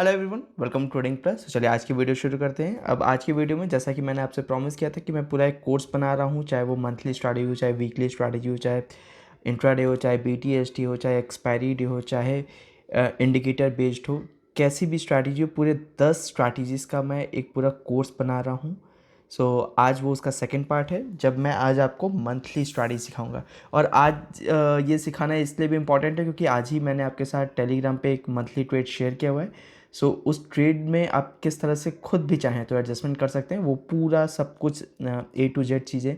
Hello everyone, welcome to trading plus. चलिए आज की वीडियो शुरू करते हैं। अब आज की वीडियो में जैसा कि मैंने आपसे प्रॉमिस किया था कि मैं पूरा एक कोर्स बना रहा हूँ, चाहे वो मंथली स्ट्रैटेजी हो, चाहे वीकली स्ट्रैटेजी हो, चाहे इंट्राडे हो, चाहे बीटीएसटी हो, चाहे एक्सपायरी डे हो, चाहे इंडिकेटर बेस्ड हो, कैसी भी स्ट्रैटेजी हो, पूरे 10 स्ट्रैटेजीज़ का मैं एक पूरा कोर्स बना रहा हूँ। सो आज वो उसका सेकंड पार्ट है, जब मैं आज आपको मंथली स्ट्रैटेजी सिखाऊंगा। और आज ये सिखाना इसलिए भी इम्पॉर्टेंट है क्योंकि आज ही मैंने आपके साथ टेलीग्राम पे एक मंथली ट्रेड शेयर किया हुआ है। सो उस ट्रेड में आप किस तरह से खुद भी चाहें तो एडजस्टमेंट कर सकते हैं, वो पूरा सब कुछ A to Z चीज़ें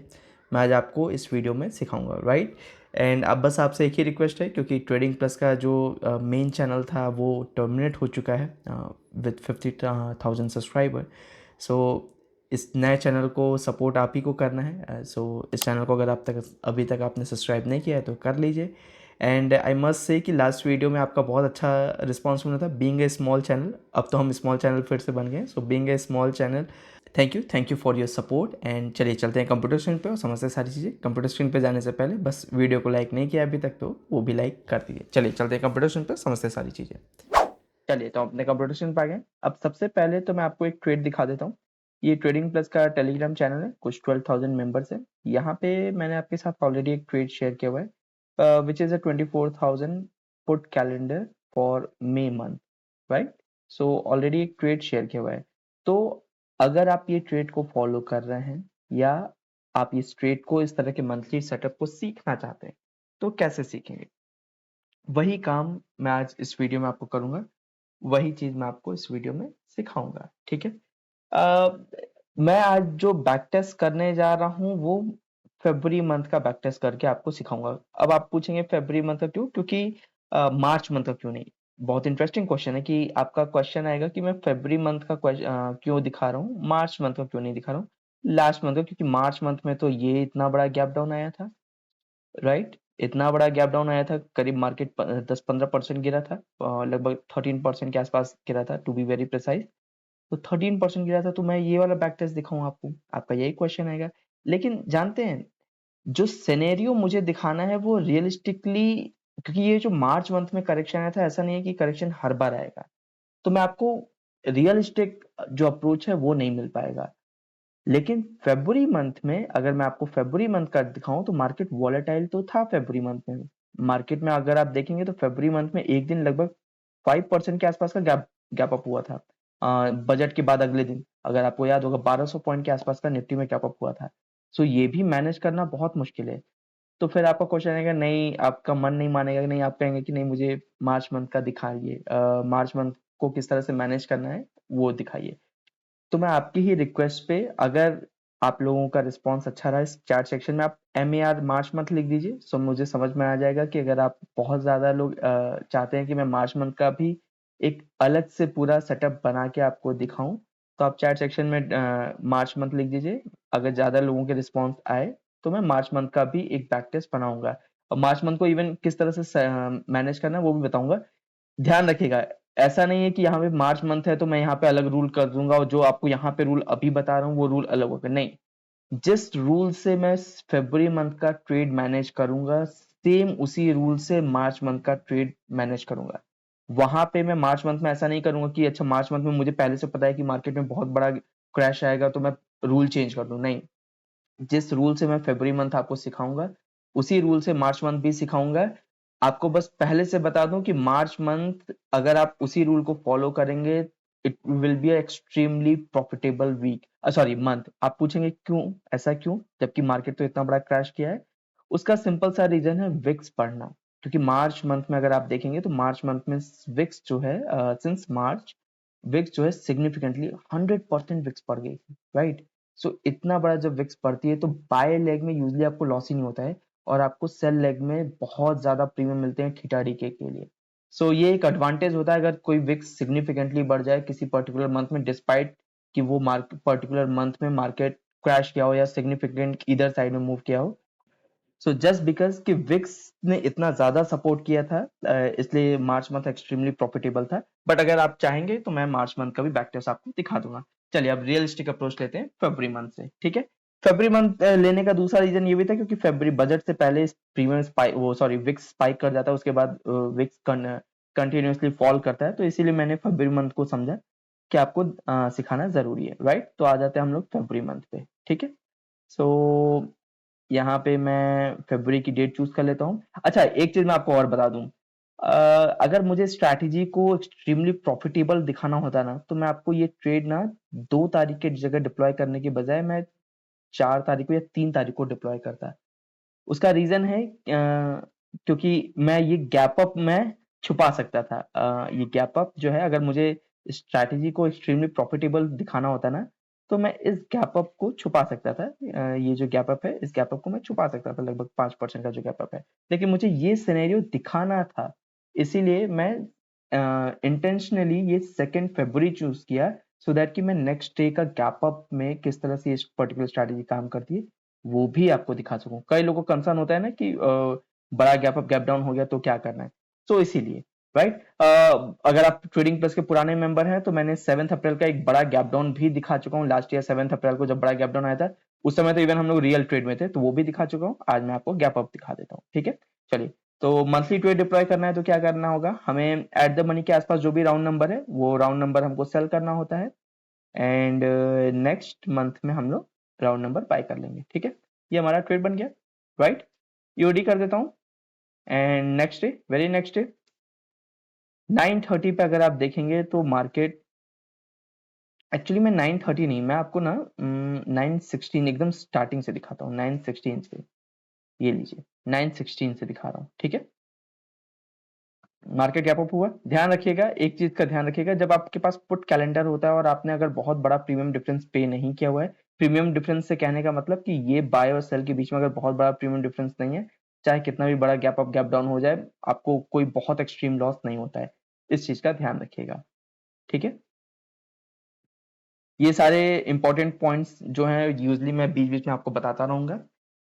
मैं आज आपको इस वीडियो में सिखाऊंगा, राइट। एंड अब बस आपसे एक ही रिक्वेस्ट है, क्योंकि ट्रेडिंग प्लस का जो मेन चैनल था वो टर्मिनेट हो चुका है विद 50,000 सब्सक्राइबर। सो इस नए चैनल को सपोर्ट आप ही को करना है। सो इस चैनल को अगर आप तक अभी तक आपने सब्सक्राइब नहीं किया है तो कर लीजिए। एंड आई मस्ट से कि लास्ट वीडियो में आपका बहुत अच्छा रिस्पॉन्स मिला था। बीइंग ए स्मॉल चैनल, अब तो हम स्मॉल चैनल फिर से बन गए। So being a small channel, thank you for your support. And चलिए चलते हैं कंप्यूटर स्क्रीन पे और समझते हैं सारी चीज़ें। कंप्यूटर स्क्रीन पे जाने से पहले बस वीडियो को लाइक नहीं किया अभी तक तो वो भी लाइक कर दीजिए। चलिए चलते हैं कंप्यूटर स्क्रीन पे, समझते हैं सारी चीज़ें। चलिए तो अपने कंप्यूटर स्क्रीन पे आ गए। अब सबसे पहले तो मैं आपको एक ट्रेड दिखा देता हूँ। ये ट्रेडिंग प्लस का टेलीग्राम चैनल है, कुछ 12,000 मेंबर्स है। यहाँ पे मैंने आपके साथ ऑलरेडी एक ट्रेड शेयर किया हुआ है, which is a 24,000 put calendar for May month, right. So already एक ट्रेड शेयर किया हुआ है। तो अगर आप ये ट्रेड को फॉलो कर रहे हैं या आप इस ट्रेड को, इस तरह के मंथली सेटअप को सीखना चाहते हैं, तो कैसे सीखेंगे, वही काम मैं आज इस वीडियो में आपको करूंगा। वही चीज मैं आपको इस वीडियो में सिखाऊंगा, ठीक है। मैं आज जो बैक टेस्ट करने जा रहा हूँ वो फरवरी मंथ का बैक टेस्ट करके आपको सिखाऊंगा। अब आप पूछेंगे फरवरी मंथ का क्यों, क्योंकि मार्च मंथ का क्यों नहीं। बहुत इंटरेस्टिंग क्वेश्चन है कि आपका क्वेश्चन आएगा कि मैं फरवरी मंथ का क्यों दिखा रहा हूँ, मार्च मंथ का क्यों नहीं दिखा रहा हूँ, लास्ट मंथ का। क्योंकि मार्च मंथ में तो ये इतना बड़ा गैप डाउन आया था, राइट। इतना बड़ा गैप डाउन आया था, करीब मार्केट 10-15% गिरा था, लगभग 13% के आसपास गिरा था, टू बी वेरी प्रिसाइज। तो 13% गिरा था, तो मैं ये वाला बैक टेस्ट दिखाऊं आपको, आपका यही क्वेश्चन आएगा। लेकिन जानते हैं, जो सिनेरियो मुझे दिखाना है वो रियलिस्टिकली, क्योंकि ये जो मार्च मंथ में करेक्शन आया था, ऐसा नहीं है कि करेक्शन हर बार आएगा, तो मैं आपको रियलिस्टिक जो अप्रोच है वो नहीं मिल पाएगा। लेकिन फरवरी मंथ में अगर मैं आपको फरवरी मंथ का दिखाऊं तो मार्केट वॉलेटाइल तो था फरवरी मंथ में। मार्केट में अगर आप देखेंगे तो फरवरी मंथ में एक दिन लगभग 5% के आसपास का गैप अप हुआ था। बजट के बाद अगले दिन अगर आपको याद होगा 1200 पॉइंट के आसपास का निफ्टी में गैप अप हुआ था। सो ये भी मैनेज करना बहुत मुश्किल है। तो फिर आपका क्वेश्चन आएगा, नहीं आपका मन नहीं मानेगा, नहीं आप कहेंगे कि नहीं मुझे मार्च मंथ का दिखाइए, मार्च मंथ को किस तरह से मैनेज करना है वो दिखाइए। तो मैं आपकी ही रिक्वेस्ट पे, अगर आप लोगों का रिस्पांस अच्छा रहा इस चैट सेक्शन में, आप MER मार्च मंथ लिख दीजिए, सो मुझे समझ में आ जाएगा कि अगर आप बहुत ज़्यादा लोग चाहते हैं कि मैं मार्च मंथ का भी एक अलग से पूरा सेटअप बना के आपको दिखाऊं, तो आप चैट सेक्शन में मार्च मंथ लिख दीजिए। अगर ज़्यादा लोगों के रिस्पॉन्स आए तो मैं मार्च मंथ का भी एक बैक टेस्ट बनाऊंगा, और मार्च मंथ को इवन किस तरह से मैनेज करना है वो भी बताऊंगा। ध्यान रखिएगा, ऐसा नहीं है कि यहाँ पे मार्च मंथ है तो मैं यहाँ पे अलग रूल कर दूंगा और जो आपको यहाँ पे रूल अभी बता रहा हूँ वो रूल अलग होगा, नहीं। जिस रूल से मैं फरवरी मंथ का ट्रेड मैनेज करूंगा, सेम उसी रूल से मार्च मंथ का ट्रेड मैनेज करूंगा। वहां पे मैं मार्च मंथ में ऐसा नहीं करूंगा कि अच्छा मार्च मंथ में मुझे पहले से पता है कि मार्केट में बहुत बड़ा क्रैश आएगा तो मैं रूल चेंज कर दूं, नहीं। जिस रूल से मैं फरवरी मंथ आपको सिखाऊंगा उसी रूल से मार्च मंथ भी सिखाऊंगा। आपको बस पहले से बता दूं कि मार्च मंथ अगर आप उसी रूल को फॉलो करेंगे, it will be extremely profitable week, sorry month. आप पूछेंगे क्यों, ऐसा क्यों जबकि मार्केट तो इतना बड़ा क्रैश किया है। उसका सिंपल सा रीजन है विक्स पढ़ना। क्योंकि मार्च मंथ में अगर आप देखेंगे तो मार्च मंथ में विक्स जो है, सिंस मार्च विक्स जो है सिग्निफिकेंटली 100% विक्स पड़ गई, राइट। सो इतना बड़ा जब विक्स पड़ती है तो बाय लेग में यूजली आपको लॉस ही नहीं होता है, और आपको सेल लेग में बहुत ज्यादा प्रीमियम मिलते हैं थीटा डीके के लिए। सो ये एक एडवांटेज होता है अगर कोई विक्स सिग्निफिकेंटली बढ़ जाए किसी पर्टिकुलर मंथ में, डिस्पाइट कि वो मार्केट पर्टिकुलर मंथ में मार्केट क्रैश किया हो या सिग्निफिकेंट इधर साइड में मूव किया हो। सो जस्ट बिकॉज कि विक्स ने इतना ज्यादा सपोर्ट किया था, इसलिए मार्च मंथ एक्सट्रीमली प्रॉफिटेबल था। बट अगर आप चाहेंगे तो मैं मार्च मंथ का भी बैक टेस्ट आपको दिखा दूंगा। चलिए अब रियलिस्टिक अप्रोच लेते हैं फरवरी मंथ से, ठीक है। फरवरी मंथ लेने का दूसरा रीजन ये भी था क्योंकि फरवरी बजट से पहले प्रीमियम स्पाइक, वो सॉरी विक्स स्पाइक कर जाता है, उसके बाद विक्स कंटिन्यूसली फॉल करता है, तो इसीलिए मैंने फरवरी मंथ को समझा कि आपको सिखाना जरूरी है, राइट। तो आ जाते हैं हम लोग फरवरी मंथ पे, ठीक है। सो यहाँ पे मैं फरवरी की डेट चूज कर लेता हूँ। अच्छा, एक चीज मैं आपको और बता दूं, अगर मुझे स्ट्रैटेजी को एक्सट्रीमली प्रॉफिटेबल दिखाना होता ना, तो मैं आपको ये ट्रेड ना 2 तारीख के जगह डिप्लॉय करने के बजाय मैं 4 तारीख को या 3 तारीख को डिप्लॉय करता। उसका रीजन है क्योंकि मैं ये गैप अप में छुपा सकता था। ये गैप अप जो है, अगर मुझे स्ट्रैटेजी को एक्सट्रीमली प्रॉफिटेबल दिखाना होता ना, तो मैं इस गैप अप को छुपा सकता था। ये जो गैप अप है, इस गैप अप को मैं छुपा सकता था, लगभग 5% का जो गैप अप है। लेकिन मुझे ये सिनेरियो दिखाना था, इसीलिए मैं इंटेंशनली ये 2 फरवरी चूज किया, सो दैट कि मैं नेक्स्ट डे का गैप अप में किस तरह से इस पर्टिकुलर स्ट्रैटेजी काम करती है वो भी आपको दिखा सकूं। कई लोगों को कंसर्न होता है ना कि बड़ा गैप अप गैप डाउन हो गया तो क्या करना है, तो इसीलिए, राइट। अगर आप ट्रेडिंग प्लस के पुराने मेंबर हैं तो मैंने 7 अप्रैल का एक बड़ा गैप डाउन भी दिखा चुका हूँ। लास्ट ईयर 7 अप्रैल को जब बड़ा गैप डाउन आया था, उस समय तो इवन हम लोग रियल ट्रेड में थे, तो वो भी दिखा चुका हूँ। आज मैं आपको गैप अप दिखा देता हूँ, ठीक है। चलिए, तो मंथली ट्रेड डिप्लॉय करना है तो क्या करना होगा, हमें एट द मनी के आसपास जो भी राउंड नंबर है वो राउंड नंबर हमको सेल करना होता है, एंड नेक्स्ट मंथ में हम लोग राउंड नंबर बाय कर लेंगे, ठीक है। ये हमारा ट्रेड बन गया, राइट। ईओडी कर देता हूँ, and next day, very next day 9:30 पे अगर आप देखेंगे तो मार्केट, एक्चुअली मैं 9:30 नहीं, मैं आपको ना 9:16 एकदम स्टार्टिंग से दिखाता हूँ। 9:16 से, ये लीजिए 9:16 से दिखा रहा हूँ, ठीक है। मार्केट गैप अप हुआ। ध्यान रखिएगा, एक चीज का ध्यान रखिएगा, जब आपके पास पुट कैलेंडर होता है और आपने अगर बहुत बड़ा प्रीमियम डिफरेंस पे नहीं किया हुआ है, प्रीमियम डिफरेंस से कहने का मतलब कि ये बाय और सेल के बीच में अगर बहुत बड़ा प्रीमियम डिफरेंस नहीं है, चाहे कितना भी बड़ा गैप अप गैप डाउन हो जाए, आपको कोई बहुत एक्सट्रीम लॉस नहीं होता है। इस चीज का ध्यान रखिएगा, ठीक है। ये सारे इंपॉर्टेंट पॉइंट्स जो हैं यूजली मैं बीच बीच में आपको बताता रहूंगा।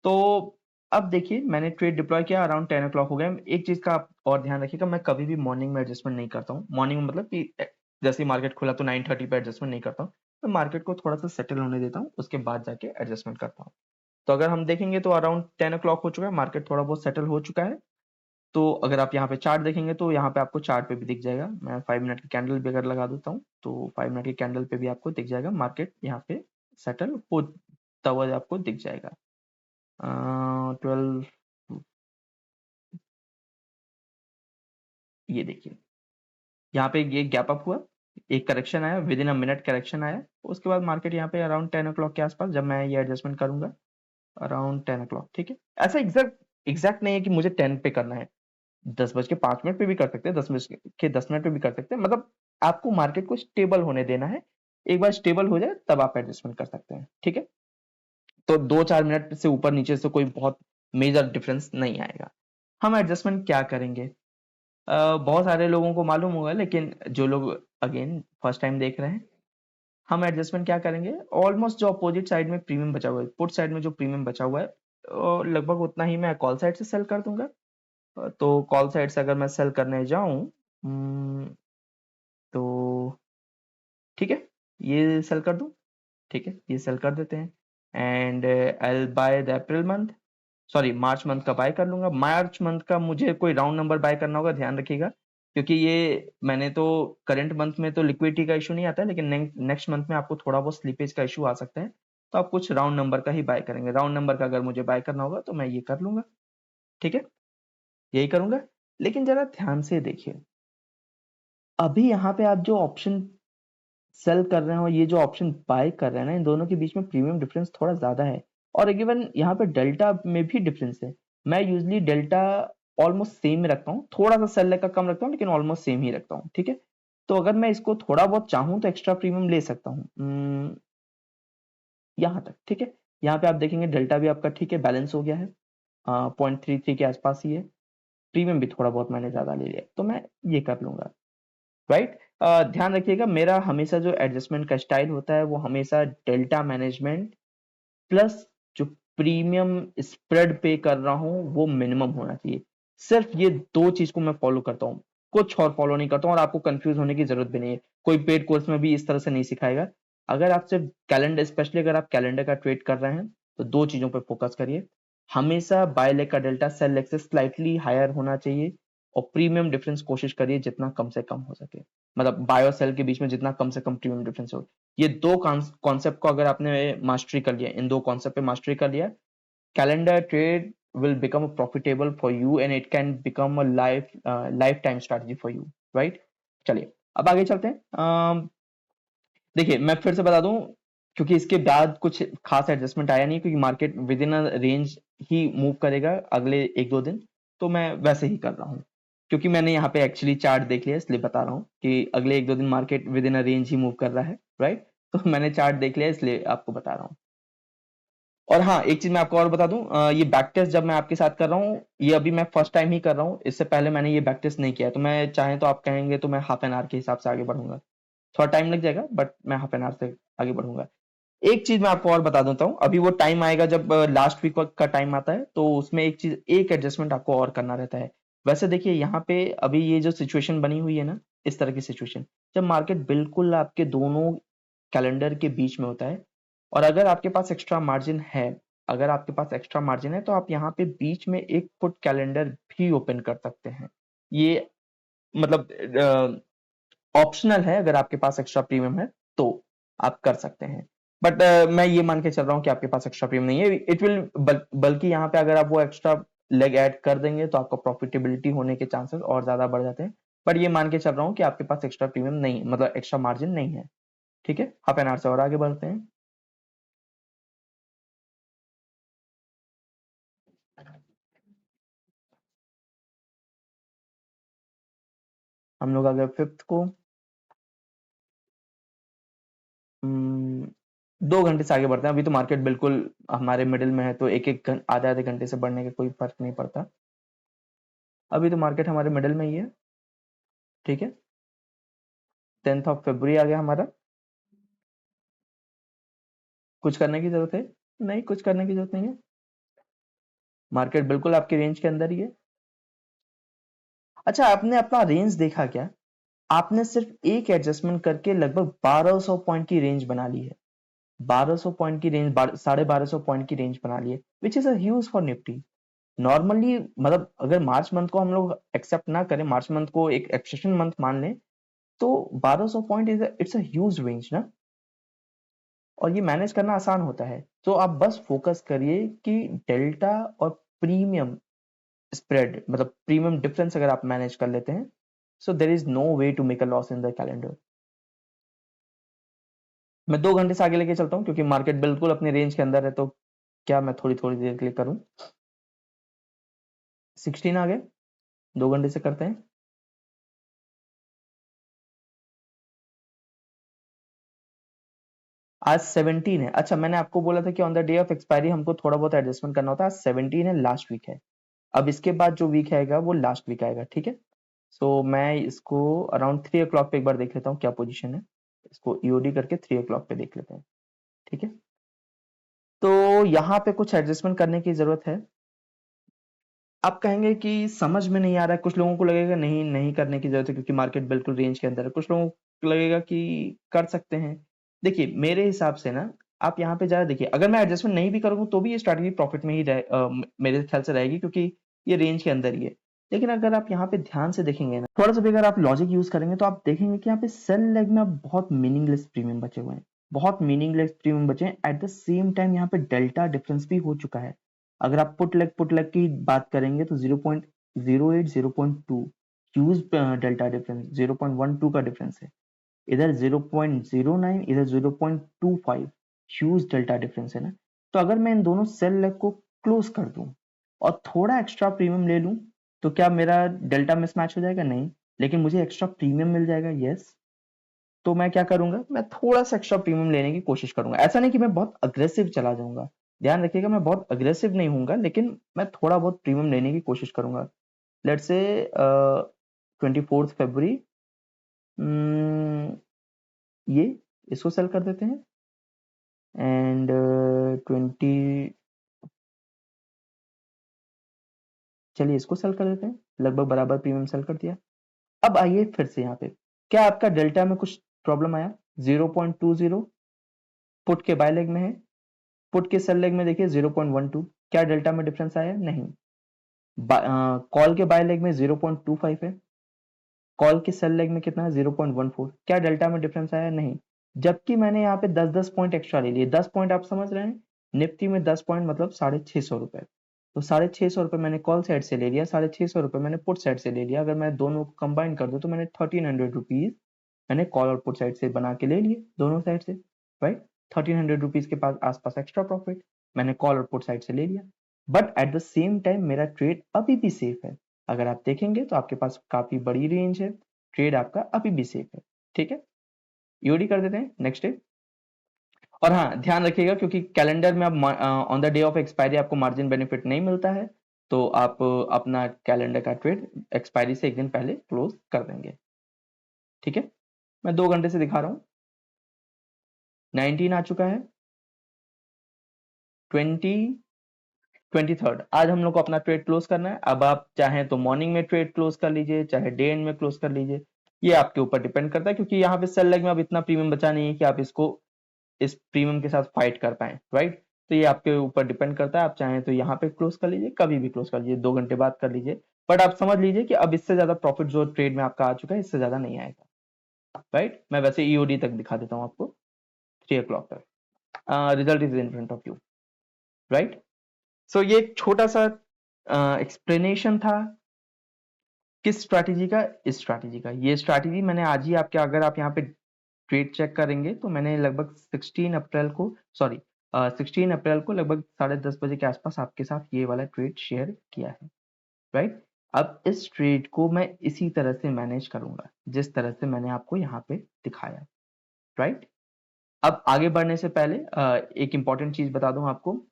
तो अब देखिए, मैंने ट्रेड डिप्लॉय किया, अराउंड 10 o'clock हो गया। एक चीज का आप और ध्यान रखिएगा, मैं कभी भी मॉर्निंग में एडजस्टमेंट नहीं करता हूँ। मॉर्निंग में मतलब कि जैसे ही मार्केट खुला तो 9:30 पे एडजस्टमेंट नहीं करता हूँ। मैं मार्केट को थोड़ा सा सेटल होने देता हूँ, उसके बाद जाके एडजस्टमेंट करता हूँ। तो अगर हम देखेंगे तो अराउंड 10 o'clock हो चुका है, मार्केट थोड़ा बहुत सेटल हो चुका है। तो अगर आप यहाँ पे चार्ट देखेंगे तो यहाँ पे आपको चार्ट पे भी दिख जाएगा। मैं 5 मिनट की कैंडल भी अगर लगा देता हूँ तो 5 मिनट की कैंडल पे भी आपको दिख जाएगा, मार्केट यहाँ पे सेटल होता हुआ आपको दिख जाएगा। 12, ये देखिए, यहाँ पे ये गैप अप हुआ, एक करेक्शन आया, with in a minute correction आया, उसके बाद मार्केट यहाँ पे अराउंड 10 o'clock के आसपास, जब मैं ये एडजस्टमेंट करूंगा अराउंड 10 o'clock, ठीक है। ऐसा एग्जैक्ट नहीं है कि मुझे 10 पे करना है, 10:05 पे भी कर सकते हैं, 10 मिनट पे भी कर सकते हैं, मतलब आपको मार्केट को स्टेबल होने देना है। एक बार स्टेबल हो जाए तब आप एडजस्टमेंट कर सकते हैं, ठीक है। तो 2-4 मिनट से ऊपर नीचे से कोई बहुत मेजर डिफरेंस नहीं आएगा। हम एडजस्टमेंट क्या करेंगे, बहुत सारे लोगों को मालूम होगा, लेकिन जो लोग अगेन फर्स्ट टाइम देख रहे हैं, हम एडजस्टमेंट क्या करेंगे, ऑलमोस्ट जो अपोजिट साइड में प्रीमियम बचा हुआ है, पुट साइड में जो प्रीमियम बचा हुआ है, लगभग उतना ही मैं कॉल साइड से सेल कर दूंगा। तो कॉल साइड से अगर मैं सेल करने जाऊं, तो ठीक है, ये सेल कर दूं, ठीक है, ये सेल कर देते हैं, and I will by the April month, sorry March month का बाय कर लूंगा। मार्च मंथ का मुझे कोई राउंड नंबर बाय करना होगा, ध्यान रखिएगा, क्योंकि ये मैंने तो करंट मंथ में तो लिक्विडिटी का इशू नहीं आता है, लेकिन नेक्स्ट मंथ में आपको थोड़ा बहुत स्लीपेज का इशू आ सकता है, तो आप कुछ राउंड नंबर का ही बाय करेंगे। राउंड नंबर का अगर मुझे बाय करना होगा तो मैं ये कर लूंगा, ठीक है, यही करूंगा। लेकिन जरा ध्यान से देखिए, अभी यहाँ पे आप जो ऑप्शन सेल कर रहे हैं और ये जो ऑप्शन बाय कर रहे हैं ना, इन दोनों के बीच में प्रीमियम डिफरेंस थोड़ा ज्यादा है, और इवन यहाँ पे डेल्टा में भी डिफरेंस है। मैं यूजली डेल्टा ऑलमोस्ट सेम ही रखता हूँ, थोड़ा सा सेल का कम रखता हूँ, लेकिन ऑलमोस्ट सेम ही रखता हूँ, ठीक है। तो अगर मैं इसको थोड़ा बहुत चाहूँ तो एक्स्ट्रा प्रीमियम ले सकता हूँ, यहाँ तक, ठीक है। यहाँ पे आप देखेंगे डेल्टा भी आपका ठीक है, बैलेंस हो गया है, 0.33 के आसपास ही है। प्रीमियम भी थोड़ा बहुत मैंने ज्यादा ले लिया, तो मैं ये कर लूंगा, राइट। ध्यान रखिएगा, मेरा हमेशा जो एडजस्टमेंट का स्टाइल होता है वो हमेशा डेल्टा मैनेजमेंट प्लस जो प्रीमियम स्प्रेड पे कर रहा हूँ वो मिनिमम होना चाहिए। सिर्फ ये 2 चीज को मैं फॉलो करता हूँ, कुछ और फॉलो नहीं करता हूँ, और आपको कंफ्यूज होने की जरूरत भी नहीं है। कोई पेड कोर्स में भी इस तरह से नहीं सिखाएगा। अगर आप सिर्फ कैलेंडर, स्पेशली अगर आप कैलेंडर का ट्रेड कर रहे हैं, तो 2 चीजों पर फोकस करिए। हमेशा बाय लेग का डेल्टा सेल लेग से स्लाइटली हायर होना चाहिए, और प्रीमियम डिफरेंस कोशिश करिए जितना कम से कम हो सके, मतलब बाय और सेल के बीच में जितना कम से कम प्रीमियम डिफरेंस हो। ये दो कॉन्सेप्ट को अगर आपने मास्टरी कर लिया, इन दो कॉन्सेप्ट पे मास्टरी कर लिया, calendar trade will become profitable for you and it can become a lifetime strategy for you, right? चलिए अब आगे चलते हैं। देखिए मैं फिर से बता दूं, क्योंकि इसके बाद कुछ खास एडजस्टमेंट आया नहीं, क्योंकि market with in a range he move करेगा अगले एक दो दिन, तो मैं वैसे ही कर रहा हूँ, क्योंकि मैंने यहाँ पे एक्चुअली चार्ट देख लिया, इसलिए बता रहा हूँ कि अगले एक दो दिन market with in a range he move कर रहा है, राइट? तो मैंने चार्ट देख लिया, इसलिए आपको बता रहा हूँ। और हाँ, एक चीज मैं आपको और बता दूं, ये बैक टेस्ट जब मैं आपके साथ कर रहा हूँ, ये अभी मैं फर्स्ट टाइम ही कर रहा हूँ, इससे पहले मैंने ये बैक टेस्ट नहीं किया है, तो मैं चाहे तो आप कहेंगे तो मैं हाफ एन आवर के हिसाब से आगे बढ़ूंगा, थोड़ा टाइम लग जाएगा बट मैं हाफ एन आवर से आगे बढ़ूंगा। एक चीज मैं आपको और बता देता हूँ, अभी वो टाइम आएगा जब लास्ट वीक का टाइम आता है, तो उसमें एक चीज, एक एडजस्टमेंट आपको और करना रहता है। वैसे देखिए यहाँ पे अभी ये जो सिचुएशन बनी हुई है ना, इस तरह की सिचुएशन, जब मार्केट बिल्कुल आपके दोनों कैलेंडर के बीच में होता है, और अगर आपके पास एक्स्ट्रा मार्जिन है, अगर आपके पास एक्स्ट्रा मार्जिन है, तो आप यहाँ पे बीच में एक पुट कैलेंडर भी ओपन कर सकते हैं। ये मतलब ऑप्शनल है, अगर आपके पास एक्स्ट्रा प्रीमियम है तो आप कर सकते हैं, बट मैं ये मान के चल रहा हूँ कि आपके पास एक्स्ट्रा प्रीमियम नहीं है, इट विल बल्कि यहाँ पे अगर आप वो एक्स्ट्रा लेग ऐड कर देंगे तो आपका प्रॉफिटेबिलिटी होने के चांसेस और ज्यादा बढ़ जाते हैं, बट ये मान के चल रहा हूँ कि आपके पास एक्स्ट्रा प्रीमियम नहीं, मतलब एक्स्ट्रा मार्जिन नहीं है। ठीक है, हाफ एन आवर से और आगे बढ़ते हैं। हम लोग अगर फिफ्थ को 2 घंटे से आगे बढ़ते हैं, अभी तो मार्केट बिल्कुल हमारे मिडिल में है, तो एक एक आधे आधे घंटे से बढ़ने का कोई फर्क नहीं पड़ता, अभी तो मार्केट हमारे मिडिल में ही है। ठीक है, 10 फरवरी आ गया हमारा, कुछ करने की जरूरत है? नहीं, कुछ करने की जरूरत नहीं है, मार्केट बिल्कुल आपके रेंज के अंदर ही है। अच्छा, आपने अपना रेंज देखा क्या? आपने सिर्फ एक एडजस्टमेंट करके लगभग 1200 पॉइंट की रेंज बना ली है, 1200 पॉइंट की रेंज, 1250 पॉइंट की रेंज बना ली है, which is a huge for Nifty. Normally मतलब अगर मार्च मंथ को हम लोग एक्सेप्ट ना करें, मार्च मंथ को एक एक्सेप्शन मंथ मान लें, तो 1200 point it's a huge range ना, और ये मैनेज करना आसान होता है। तो आप बस फोकस करिए कि डेल्टा और प्रीमियम स्प्रेड, मतलब प्रीमियम डिफरेंस अगर आप मैनेज कर लेते हैं, so there is no way to make a loss in the calendar. मैं 2 घंटे से आगे लेके चलता हूँ, क्योंकि मार्केट बिल्कुल अपने रेंज के अंदर है, तो क्या मैं थोड़ी थोड़ी देर के लिए करूँ? 16 आ गए, 2 घंटे से करते हैं। आज 17 है, अच्छा मैंने आपको बोला था कि on the day of expiry हमको थोड़ा बहुत एडजस्टमेंट करना होता है, आज 17 है, लास्ट वीक है, अब इसके बाद जो वीक आएगा वो लास्ट वीक आएगा। ठीक है, सो मैं इसको अराउंड 3 o'clock पे एक बार देख लेता हूँ क्या पोजीशन है, इसको ईओडी करके 3 o'clock पे देख लेते हैं। ठीक है, तो यहाँ पे कुछ एडजस्टमेंट करने की जरूरत है। आप कहेंगे कि समझ में नहीं आ रहा है, कुछ लोगों को लगेगा नहीं नहीं करने की जरूरत है क्योंकि मार्केट बिल्कुल रेंज के अंदर है, कुछ लोगों को लगेगा कि कर सकते हैं। देखिए मेरे हिसाब से ना, आप यहाँ पे ज्यादा देखिए, अगर मैं एडजस्टमेंट नहीं भी करूंगा तो भी ये स्ट्रैटेजी प्रॉफिट में ही मेरे ख्याल से रहेगी, क्योंकि ये रेंज के अंदर ही है। लेकिन अगर आप यहाँ पे ध्यान से देखेंगे ना, थोड़ा सा भी अगर आप लॉजिक यूज करेंगे, तो आप देखेंगे कि यहाँ पे सेल लेग में अब बहुत मीनिंगलेस प्रीमियम बचे हुए हैं, बहुत मीनिंगलेस प्रीमियम बचे हैं। एट द सेम टाइम यहाँ पे डेल्टा डिफरेंस भी हो चुका है। अगर आप पुट लेग की बात करेंगे तो 0.08 0.2 ह्यूज डेल्टा डिफरेंस, 0.12 का डिफरेंस है, इधर 0.09, इधर 0.25, ह्यूज डेल्टा डिफरेंस है ना। तो अगर मैं इन दोनों सेल लेग को क्लोज कर दूं और थोड़ा एक्स्ट्रा प्रीमियम ले लूं, तो क्या मेरा डेल्टा मिसमैच हो जाएगा? नहीं, लेकिन मुझे एक्स्ट्रा प्रीमियम मिल जाएगा, यस। तो मैं क्या करूंगा, मैं थोड़ा सा एक्स्ट्रा प्रीमियम लेने की कोशिश करूंगा, ऐसा नहीं कि मैं बहुत अग्रेसिव चला जाऊंगा, ध्यान रखिएगा मैं बहुत अग्रेसिव नहीं हूंगा, लेकिन मैं थोड़ा बहुत प्रीमियम लेने की कोशिश करूंगा। लेट्स से 24 फरवरी, ये इसको सेल कर देते हैं, एंड 20, चलिए इसको सेल कर देते हैं, लगभग बराबर प्रीमियम सेल कर दिया। अब आइए फिर से यहाँ पे, क्या आपका डेल्टा में कुछ प्रॉब्लम आया? 0.20 पुट के बाय लेग में है, पुट के सेल लेग में देखिए 0.12, क्या डेल्टा में डिफरेंस आया? नहीं। कॉल के बाय लेग में 0.25 है, कॉल के सेल लेग में कितना है 0.14। क्या डेल्टा में डिफरेंस आया? नहीं। जबकि मैंने यहाँ पे 10-10 पॉइंट एक्स्ट्रा ले लिए। 10 पॉइंट आप समझ रहे हैं, निफ्टी में 10 पॉइंट मतलब 650 रुपए। तो 650 रुपए मैंने कॉल साइड से ले लिया, 650 रुपए मैंने पुट साइड से ले लिया। अगर मैं दोनों को कंबाइन कर दूं तो मैंने 1300 रुपीज मैंने कॉल और पुट साइड से बना के ले लिए, दोनों साइड से, राइट। 1300 रुपीज के पास आसपास एक्स्ट्रा प्रॉफिट मैंने कॉल और पुट साइड से ले लिया। But at the same time मेरा ट्रेड अभी भी सेफ है। अगर आप देखेंगे तो आपके पास काफी बड़ी रेंज है, ट्रेड आपका अभी भी सेफ है, ठीक है। ईओडी कर देते हैं, नेक्स्ट डे। और हाँ, ध्यान रखिएगा क्योंकि कैलेंडर में अब on the day of expiry आपको मार्जिन बेनिफिट नहीं मिलता है, तो आप अपना कैलेंडर का ट्रेड एक्सपायरी से एक दिन पहले क्लोज कर देंगे, ठीक है। मैं 2 घंटे से दिखा रहा हूँ, 19 आ चुका है, 23rd आज हम लोग को अपना ट्रेड क्लोज करना है। अब आप चाहें तो मॉर्निंग में ट्रेड क्लोज कर लीजिए, चाहे डे एंड में क्लोज कर लीजिए, ये आपके ऊपर डिपेंड करता है, क्योंकि यहाँ पे सेल लेग में अब इतना प्रीमियम बचा नहीं है कि आप इसको इस प्रीमियम के साथ फाइट कर पाए, राइट। तो ये आपके ऊपर डिपेंड करता है, आप चाहें तो यहाँ पे क्लोज कर लीजिए, कभी भी क्लोज कर लीजिए, 2 घंटे बाद कर लीजिए। बट आप समझ लीजिए कि अब इससे ज्यादा प्रॉफिट जो ट्रेड में आपका आ चुका है, इससे ज्यादा नहीं आएगा, राइट। मैं वैसे ईओडी तक दिखा देता हूँ आपको, 3 o'clock तक। Result is in front of you, right. So ये एक छोटा सा एक्सप्लेनेशन था किस स्ट्रैटेजी का, इस स्ट्रैटेजी का। ये स्ट्रैटेजी मैंने आज ही आपके, अगर आप यहाँ पे ट्रेड चेक करेंगे तो मैंने लगभग 16 अप्रैल को लगभग 10:30 बजे के आसपास आपके साथ ये वाला ट्रेड शेयर किया है, राइट। अब इस ट्रेड को मैं इसी तरह से मैनेज करूंगा जिस तरह से मैंने आपको यहाँ पे दिखाया, राइट। अब आगे बढ़ने से पहले एक इंपॉर्टेंट चीज बता दूं आपको,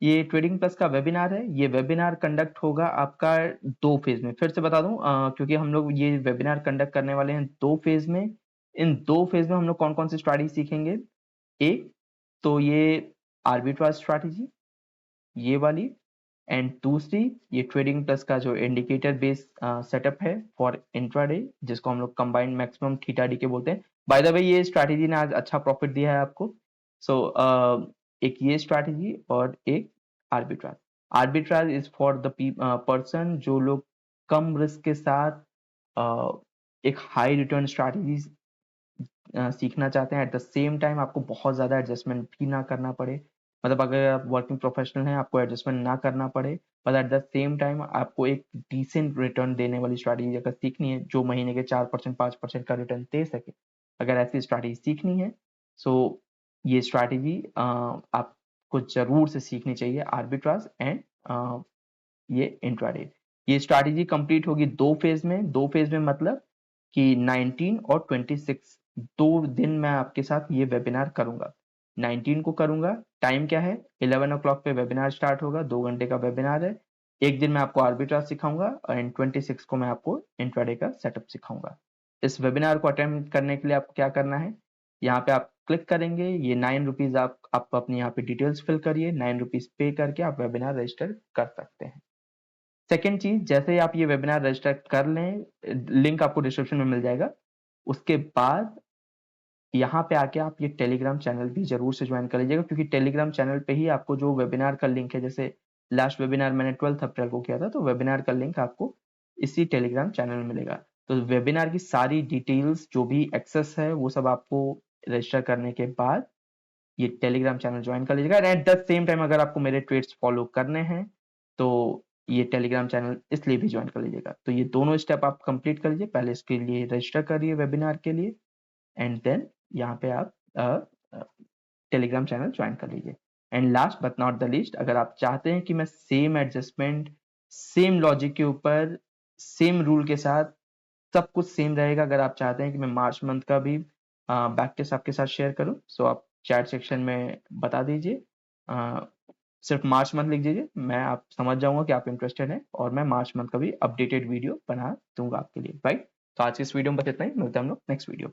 ये ट्रेडिंग प्लस का वेबिनार है। ये वेबिनार कंडक्ट होगा आपका 2 फेज में। फिर से बता दूं, क्योंकि हम लोग ये वेबिनार कंडक्ट करने वाले हैं 2 फेज में। इन 2 फेज में हम लोग कौन कौन सी स्ट्रैटेजी सीखेंगे? एक तो ये आर्बिट्राज स्ट्रैटेजी, ये वाली, एंड दूसरी ये ट्रेडिंग प्लस का जो इंडिकेटर बेस्ड सेटअप है फॉर इंट्राडे, जिसको हम लोग कंबाइंड मैक्सिमम थीटा डी के बोलते हैं। बाय द वे ये स्ट्रैटेजी ने आज अच्छा प्रॉफिट दिया है आपको। सो एक ये स्ट्रैटेजी और एक arbitrage. Arbitrage is for the person जो लोग कम रिस्क के साथ एक हाई रिटर्न स्ट्रैटेजी सीखना चाहते हैं। एट द सेम टाइम आपको बहुत ज़्यादा एडजस्टमेंट भी ना करना पड़े, मतलब अगर आप वर्किंग प्रोफेशनल हैं आपको एडजस्टमेंट ना करना पड़े, पर एट द सेम टाइम आपको एक डिसेंट रिटर्न देने वाली स्ट्रैटेजी अगर सीखनी है जो महीने के 4% 5% का रिटर्न दे सके, अगर ऐसी स्ट्रैटेजी सीखनी है, सो ये स्ट्रैटेजी आपको जरूर से सीखनी चाहिए, आर्बिट्राज एंड ये इंट्राडे। ये स्ट्रैटेजी कंप्लीट होगी 2 फेज में। 2 फेज में मतलब कि 19 और 26 2 दिन मैं आपके साथ ये वेबिनार करूंगा। 19 को करूंगा, टाइम क्या है, 11 o'clock पे वेबिनार स्टार्ट होगा, 2 घंटे का वेबिनार है। एक दिन मैं आपको आर्बिट्राज सिखाऊंगा और 26 को मैं आपको इंट्राडे का सेटअप सिखाऊंगा। इस वेबिनार को अटेंड करने के लिए आपको क्या करना है, यहाँ पे आप क्लिक करेंगे, ये 9 रुपीज आप अपनी यहाँ पे डिटेल्स फिल करिए, 9 रुपीज पे करके आप वेबिनार रजिस्टर कर सकते हैं। सेकेंड चीज, जैसे ही आप ये वेबिनार रजिस्टर कर लें, लिंक आपको डिस्क्रिप्शन में मिल जाएगा, उसके बाद यहाँ पे आके आप ये टेलीग्राम चैनल भी जरूर से ज्वाइन कर लीजिएगा, क्योंकि टेलीग्राम चैनल पे ही आपको जो वेबिनार का लिंक है, जैसे लास्ट वेबिनार मैंने 12 अप्रैल को किया था, तो वेबिनार का लिंक आपको इसी टेलीग्राम चैनल में मिलेगा। तो वेबिनार की सारी डिटेल्स जो भी एक्सेस है वो सब आपको रजिस्टर करने के बाद ये टेलीग्राम चैनल ज्वाइन कर लीजिएगा। एट द सेम टाइम अगर आपको मेरे ट्रेड्स फॉलो करने हैं तो ये टेलीग्राम चैनल इसलिए भी ज्वाइन कर लीजिएगा। तो ये दोनों स्टेप आप कंप्लीट कर लीजिए, पहले इसके लिए रजिस्टर करिए वेबिनार के लिए, एंड देन यहाँ पे आप टेलीग्राम चैनल ज्वाइन कर लीजिए। And last but not the least, अगर आप चाहते हैं कि मैं सेम एडजस्टमेंट सेम लॉजिक के ऊपर सेम रूल के साथ सब कुछ सेम रहेगा, अगर आप चाहते हैं कि मैं मार्च मंथ का भी बैक टेस्ट आपके साथ शेयर करूं, सो आप चैट सेक्शन में बता दीजिए, सिर्फ मार्च मंथ लिख दीजिए, मैं आप समझ जाऊंगा कि आप इंटरेस्टेड हैं और मैं मार्च मंथ का भी अपडेटेड वीडियो बना दूंगा आपके लिए, राइट। तो आज की इस वीडियो में बस इतना ही, मिलते हैं हम लोग नेक्स्ट वीडियो।